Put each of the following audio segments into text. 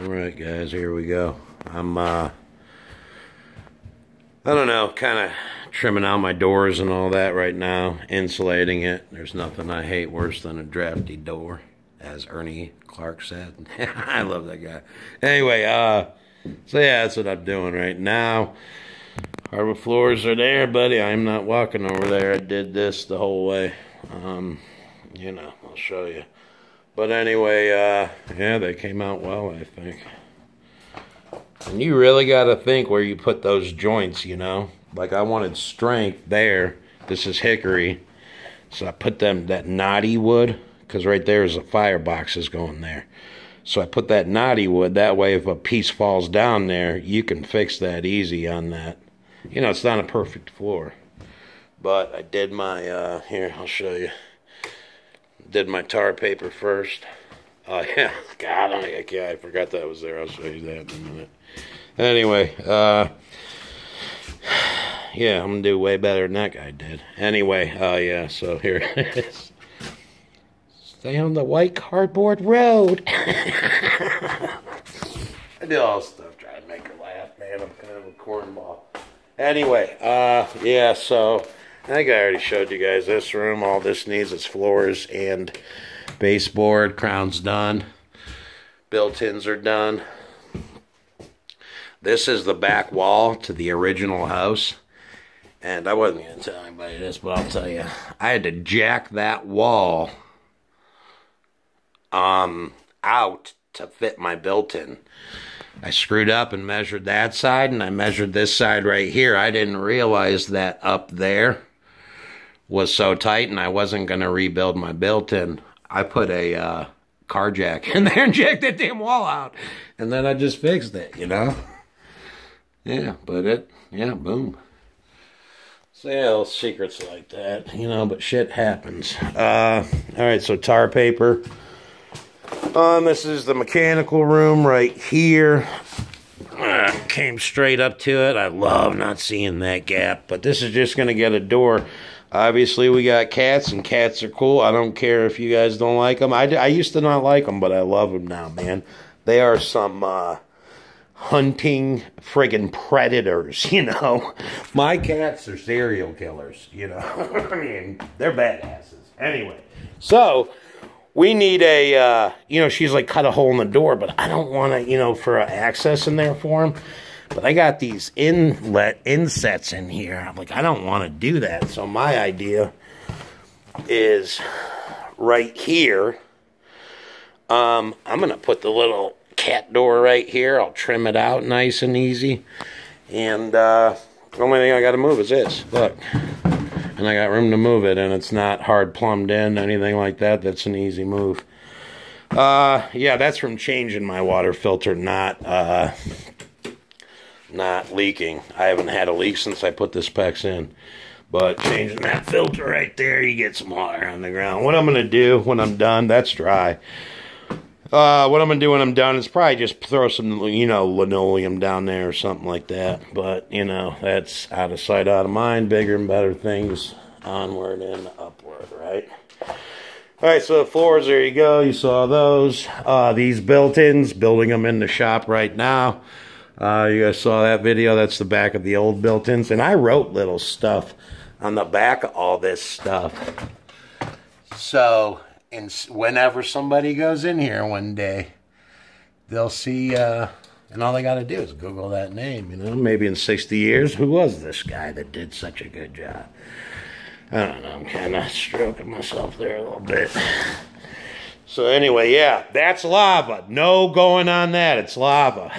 Alright guys, here we go. I'm I don't know, kind of trimming out my doors and all that right now, insulating it. There's nothing I hate worse than a drafty door, as Ernie Clark said. I love that guy. Anyway, so yeah, that's what I'm doing right now. Hardwood floors are there, buddy. I'm not walking over there. I did this the whole way. You know, I'll show you. But anyway, yeah, they came out well, I think. And you really got to think where you put those joints, you know. Like I wanted strength there. This is hickory. So I put that knotty wood, because right there is a firebox is going there. So I put that knotty wood. That way if a piece falls down there, you can fix that easy on that. You know, it's not a perfect floor. But I did my, here, I'll show you. Did my tar paper first. Oh, yeah. God, I forgot that was there. I'll show you that in a minute. Anyway, yeah, I'm going to do way better than that guy did. Anyway, yeah, so here it is. Stay on the white cardboard road. I do all this stuff trying to make her laugh, man. I'm kind of a cornball. Anyway, yeah, so I think I already showed you guys this room. All this needs is floors and baseboard. Crown's done. Built-ins are done. This is the back wall to the original house. And I wasn't going to tell anybody this, but I'll tell you. I had to jack that wall out to fit my built-in. I screwed up and measured that side, and I measured this side right here. I didn't realize that up there was so tight, and I wasn't going to rebuild my built-in. I put a car jack in there and jacked that damn wall out, and then I just fixed it, you know? Yeah, but yeah, boom. So yeah, little secrets like that, you know, but shit happens. Alright, so tar paper. This is the mechanical room right here. Came straight up to it. I love not seeing that gap, but this is just going to get a door. Obviously, we got cats, and cats are cool. I don't care if you guys don't like them. I used to not like them, but I love them now, man. They are some hunting friggin' predators, you know. My cats are serial killers, you know. I mean, they're badasses. Anyway, so we need a, you know, she's like cut a hole in the door, but I don't want to, you know, for access in there for them. But I got these insets in here. I'm like, I don't want to do that. So my idea is right here. I'm going to put the little cat door right here. I'll trim it out nice and easy. And the only thing I got to move is this. Look. And I got room to move it, and it's not hard plumbed in, anything like that. That's an easy move. Yeah, that's from changing my water filter, not leaking. I haven't had a leak since I put this PEX in. But changing that filter right there, you get some water on the ground. What I'm going to do when I'm done, that's dry. What I'm going to do when I'm done is probably just throw some, you know, linoleum down there or something like that. But, you know, that's out of sight, out of mind. Bigger and better things onward and upward, right? Alright, so the floors, there you go. You saw those. These built-ins, building them in the shop right now. You guys saw that video. That's the back of the old built-ins. And I wrote little stuff on the back of all this stuff. So, and whenever somebody goes in here one day, they'll see, and all they got to do is Google that name, you know. Maybe in 60 years, who was this guy that did such a good job? I don't know, I'm kind of stroking myself there a little bit. So anyway, yeah, that's lava. No going on that, it's lava.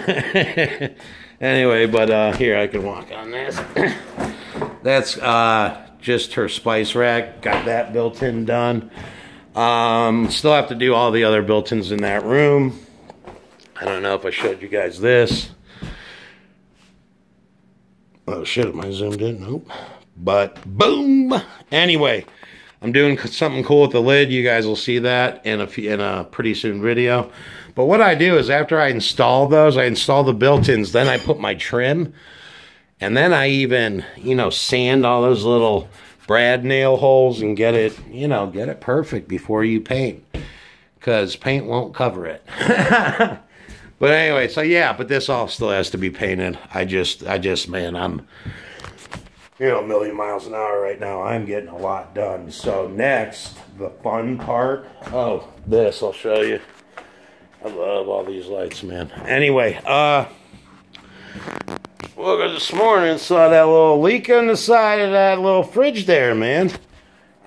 Anyway, but here, I can walk on this. That's just her spice rack. Got that built-in done. Still have to do all the other built-ins in that room. I don't know if I showed you guys this. Oh shit, am I zoomed in? Nope. But boom! Anyway, I'm doing something cool with the lid. You guys will see that in a pretty soon video. But what I do is after I install those, I install the built-ins, then I put my trim, and then I even, you know, sand all those little brad nail holes and get it, you know, get it perfect before you paint, because paint won't cover it. But anyway, so yeah, but this all still has to be painted. I just, man, I'm, you know, a million miles an hour right now. I'm getting a lot done. So next, the fun part. Oh, this, I'll show you. I love all these lights, man. Anyway, woke up this morning and saw that little leak on the side of that little fridge there, man.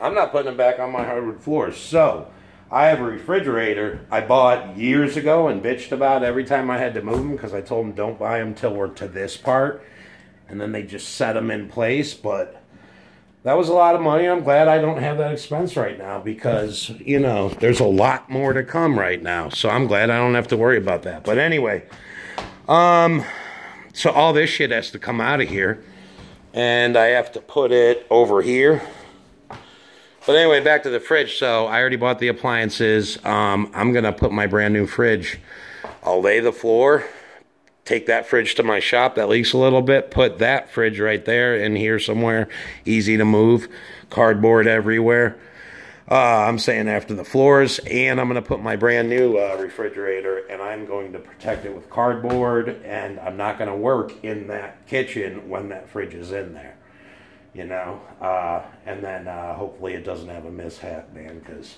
I'm not putting it back on my hardwood floors. So, I have a refrigerator I bought years ago and bitched about every time I had to move them because I told them don't buy them till we're to this part. And then they just set them in place. But that was a lot of money. I'm glad I don't have that expense right now because, you know, there's a lot more to come right now. So I'm glad I don't have to worry about that. But anyway, so all this shit has to come out of here. And I have to put it over here. But anyway, back to the fridge. So I already bought the appliances. I'm going to put my brand new fridge. I'll lay the floor, take that fridge to my shop that leaks a little bit, put that fridge right there in here somewhere, easy to move, cardboard everywhere. I'm saying after the floors, and I'm going to put my brand new refrigerator, and I'm going to protect it with cardboard, and I'm not going to work in that kitchen when that fridge is in there. You know, and then hopefully it doesn't have a mishap, man, because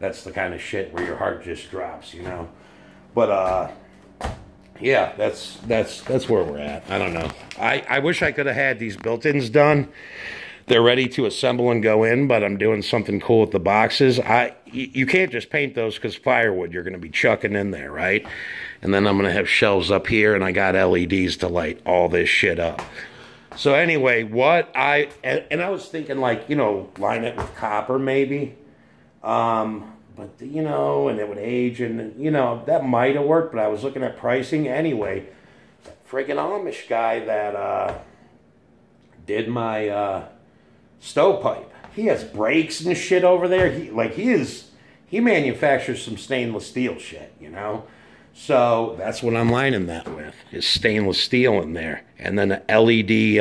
that's the kind of shit where your heart just drops, you know. But yeah, that's where we're at. I don't know. I wish I could have had these built-ins done. They're ready to assemble and go in, but I'm doing something cool with the boxes. You can't just paint those because firewood you're going to be chucking in there, right? And then I'm going to have shelves up here, and I got LEDs to light all this shit up. So anyway, I was thinking, like, you know, line it with copper maybe. But, you know, and it would age, and, you know, that might have worked, but I was looking at pricing. Anyway, that friggin' Amish guy that did my stovepipe, he has brakes and shit over there. He manufactures some stainless steel shit, you know. So that's what I'm lining that with, is stainless steel in there. And then the LED,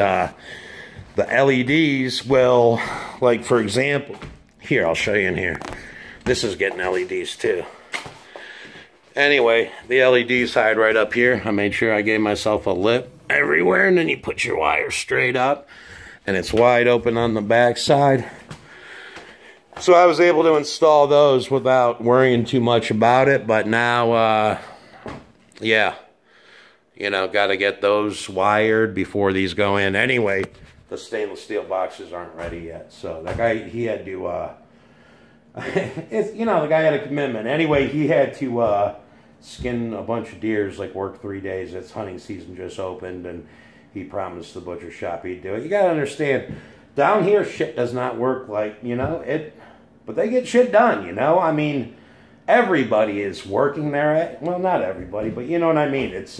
the LEDs will, like, for example, here, I'll show you in here. This is getting LEDs too. Anyway, the LED side right up here, I made sure I gave myself a lip everywhere, and then you put your wire straight up, and it's wide open on the back side. So I was able to install those without worrying too much about it, but now, yeah, you know, got to get those wired before these go in. Anyway, the stainless steel boxes aren't ready yet. So that guy, he had to, you know, the guy had a commitment. Anyway, he had to skin a bunch of deers, like work 3 days. It's hunting season just opened, and he promised the butcher shop he'd do it. You got to understand, down here, shit does not work like, you know, but they get shit done, you know? I mean, everybody is working there. Well, not everybody, but you know what I mean. It's,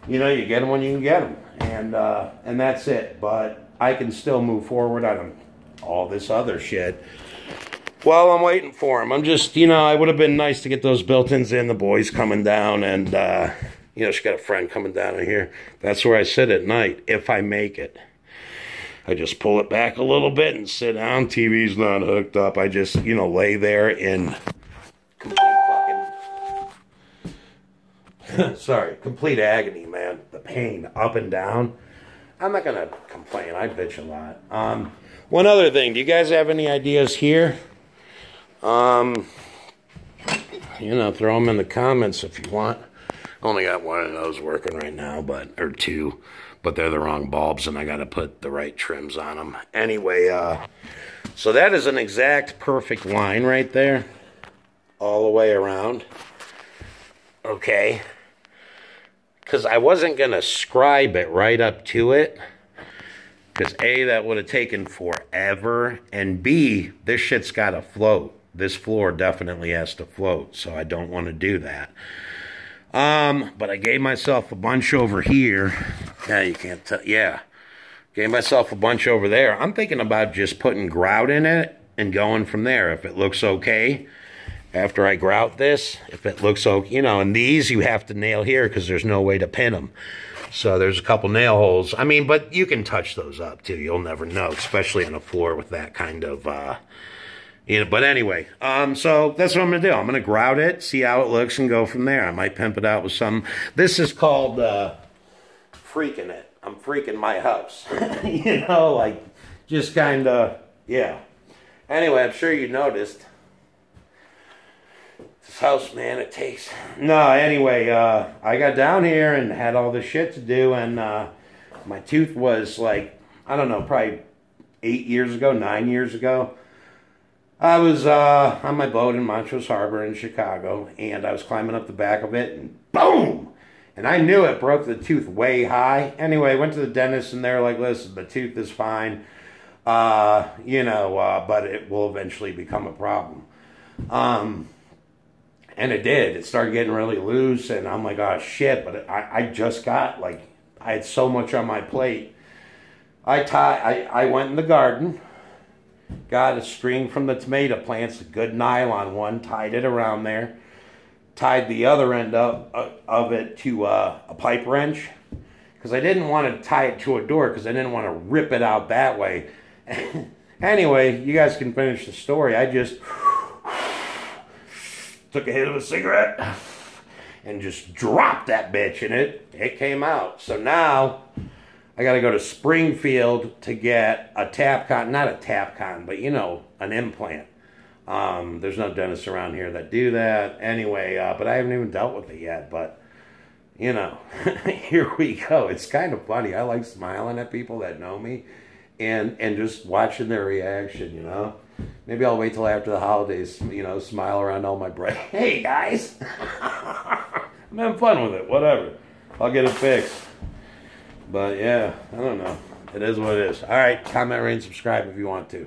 you know, you get them when you can get them. And that's it. But I can still move forward on all this other shit while I'm waiting for them. I'm just, you know, it would have been nice to get those built-ins in, the boys coming down, and, you know, she got a friend coming down in here. That's where I sit at night, if I make it. I just pull it back a little bit and sit down. TV's not hooked up. I just, you know, lay there in complete fucking... sorry, complete agony, man. The pain up and down. I'm not going to complain. I bitch a lot. One other thing. Do you guys have any ideas here? You know, throw them in the comments if you want. Only got one of those working right now, or two. But they're the wrong bulbs, and I got to put the right trims on them. Anyway, so that is an exact perfect line right there, all the way around. Okay. Because I wasn't going to scribe it right up to it. Because A, that would have taken forever. And B, this shit's got to float. This floor definitely has to float, so I don't want to do that. But I gave myself a bunch over here. Yeah, you can't tell. Yeah. Gave myself a bunch over there. I'm thinking about just putting grout in it and going from there. If it looks okay, after I grout this, if it looks okay, you know, and these you have to nail here because there's no way to pin them. So there's a couple nail holes. I mean, but you can touch those up too. You'll never know, especially on a floor with that kind of, You know, but anyway, so that's what I'm going to do. I'm going to grout it, see how it looks, and go from there. I might pimp it out with some. This is called freaking it. I'm freaking my house. You know, like, just kind of, yeah. Anyway, I'm sure you noticed. This house, man, it takes... No, anyway, I got down here and had all this shit to do, and my tooth was like, I don't know, probably 8 years ago, 9 years ago. I was on my boat in Montrose Harbor in Chicago, and I was climbing up the back of it, and boom! And I knew it broke the tooth way high. Anyway, I went to the dentist, and they're like, listen, the tooth is fine, you know, but it will eventually become a problem. And it did. It started getting really loose, and I'm like, oh, shit. But I just got, like, I had so much on my plate. I went in the garden, got a string from the tomato plants, a good nylon one, tied it around there, tied the other end of it to a pipe wrench, because I didn't want to tie it to a door, because I didn't want to rip it out that way. Anyway, you guys can finish the story. I just... took a hit of a cigarette and just dropped that bitch, and it came out. So now I got to go to Springfield to get a Tapcon, not a Tapcon, but you know, an implant. There's no dentists around here that do that. Anyway, but I haven't even dealt with it yet, but you know, here we go. It's kind of funny. I like smiling at people that know me and just watching their reaction, you know. Maybe I'll wait till after the holidays, you know, smile around all my breath. Hey, guys. I'm having fun with it. Whatever. I'll get it fixed. But, yeah, I don't know. It is what it is. All right. Comment, rate, and subscribe if you want to.